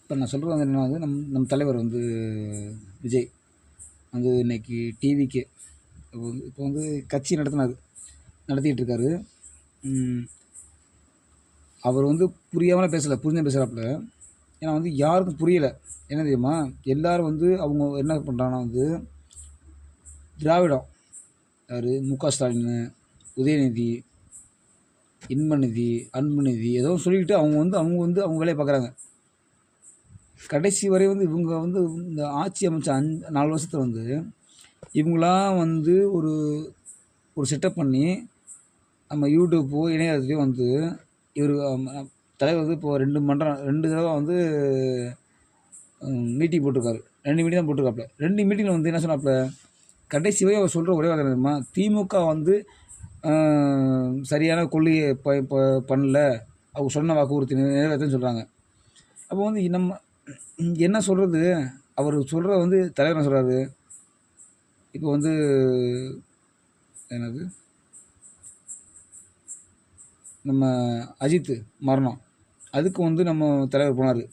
இப்போ நான் சொல்கிறது வந்து என்னன்னா வந்து நம்ம தலைவர் வந்து விஜய் வந்து இன்னைக்கு டிவிக்கு இப்போ வந்து கட்சி நடத்திக்கிட்டு இருக்காரு. அவர் வந்து புரியாமல் பேசலை, புரிஞ்சு பேசுகிறாப்புல. ஏன்னா வந்து யாருக்கும் புரியலை. என்ன தெரியுமா, எல்லோரும் வந்து அவங்க என்ன பண்ணுறாங்கன்னா வந்து திராவிடம் யார், முக ஸ்டாலின், உதயநிதி, இன்பநிதி, அன்புநிதி ஏதோ சொல்லிக்கிட்டு அவங்க வேலையை பார்க்குறாங்க. கடைசி வரை வந்து இவங்க வந்து இந்த ஆட்சி அமைச்ச 4 வருஷத்தில் வந்து இவங்களாம் வந்து ஒரு செட்டப் பண்ணி நம்ம யூடியூப்போ இணையத்துலேயும் வந்து இவர் தலைவர் வந்து இப்போ 2 தடவை வந்து மீட்டிங் போட்டிருக்காரு. 2 மீட்டிங் தான் போட்டிருக்காப்புல. 2 மீட்டிங்கில் வந்து என்ன சொன்னாப்புல, கடைசி வரை அவர் சொல்கிற ஒரே வார்த்தை தெரியுமா, திமுக வந்து சரியான கொள்கையை பண்ணல, அவங்க சொன்ன வாக்குறுதி நிறைவேற்றன்னு சொல்கிறாங்க. அப்போ வந்து நம்ம என்ன சொல்கிறது, அவர் சொல்கிறத வந்து தலைவர் என்ன சொல்கிறாரு, இப்போ வந்து என்னது நம்ம அஜித் மரணம், அதுக்கு வந்து நம்ம தலைவர் போனார்.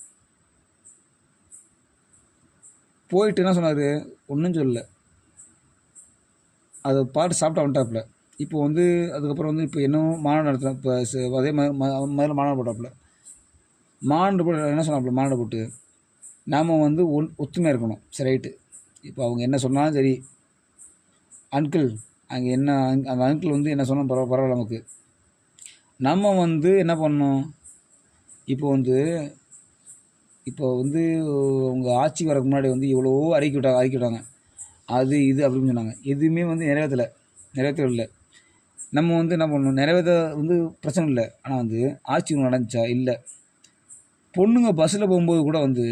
போயிட்டு என்ன சொன்னார், ஒன்றும் சொல்லலை, அதை பாட்டு சாப்பிட்டா வந்துட்டாப்புல. இப்போ வந்து அதுக்கப்புறம் வந்து இப்போ இன்னும் மாநாடு நடத்துகிறேன். இப்போ அதே மாதிரி மாநாடு போட்டாப்புல. மாநாடு போட்டு என்ன சொன்னாப்புல, மாநாடு போட்டு நாம் வந்து ஒத்துமையாக இருக்கணும். சரி, ரைட்டு. இப்போ அவங்க என்ன சொன்னாலும் சரி, அங்கிள் அங்கே என்ன அந்த அங்கிள் வந்து என்ன சொன்னால் பரவாயில்ல, நமக்கு நம்ம வந்து என்ன பண்ணோம், இப்போ வந்து அவங்க ஆட்சிக்கு வரக்கு முன்னாடி வந்து எவ்வளோ அறிக்கை விட்டாங்க, அது இது அப்படின்னு சொன்னாங்க. எதுவுமே வந்து நிறைவேற்றவே இல்லை. நம்ம வந்து என்ன பண்ணணும், நிறைவேற்ற வந்து பிரச்சனை இல்லை, ஆனால் வந்து ஆட்சி நடந்துச்சா இல்லை. பொண்ணுங்க பஸ்ஸில் போகும்போது கூட வந்து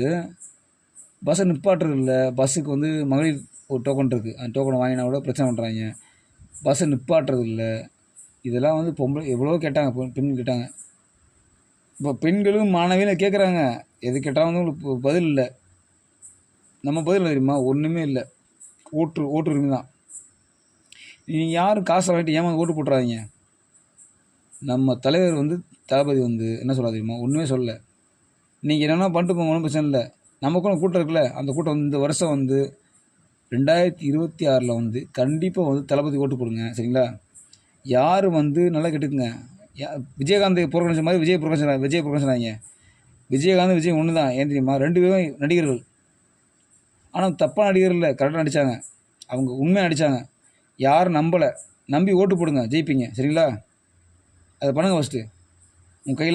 பஸ்ஸை நிப்பாட்டுறது இல்லை. பஸ்ஸுக்கு வந்து மகளிர் ஒரு டோக்கன் இருக்குது, அந்த டோக்கனை வாங்கினா கூட பிரச்சனை பண்ணுறாங்க. பஸ்ஸை நிப்பாட்டுறது இல்லை. இதெல்லாம் வந்து பொம்பளை எவ்வளோ கேட்டாங்க, பெண்கள் கேட்டாங்க. இப்போ பெண்களும் மாணவியில் கேட்குறாங்க, எது கேட்டாலும் வந்து உங்களுக்கு பதில் இல்லை. நம்ம பதில் தெரியுமா, ஒன்றுமே இல்லை. ஓட்டு உரிமை தான். நீங்கள் யாரும் காசை வாங்கிட்டு ஏமா ஓட்டு போட்டுறாதீங்க. நம்ம தலைவர் வந்து தளபதி வந்து என்ன சொல்ல தெரியுமா, ஒன்றுமே சொல்லலை. நீங்கள் என்னென்னா பண்ணிட்டு போங்க, ஒன்றும் பிரச்சனை இல்லை. நமக்கும் கூட்டம் இருக்குல்ல, அந்த கூட்டம் வந்து இந்த வருஷம் வந்து 2026 வந்து கண்டிப்பாக வந்து தளபதி ஓட்டு போடுங்க, சரிங்களா. யார் வந்து நல்லா கேட்டுக்குங்க, விஜயகாந்த் புறக்கணிச்ச மாதிரி விஜய் புறக்கணிச்சாங்க. விஜயகாந்த் விஜய் ஒன்று தான். ஏன் தெரியுமா, 2 பேரும் நடிகர்கள். ஆனால் தப்பாக நடிகர் இல்லை, கரெக்டாக நடித்தாங்க. அவங்க உண்மையாக நடித்தாங்க. யாரும் நம்பலை. நம்பி ஓட்டு போடுங்க, ஜெயிப்பீங்க, சரிங்களா. அதை பண்ணுங்கள் ஃபஸ்ட்டு. உங்கள் கையில்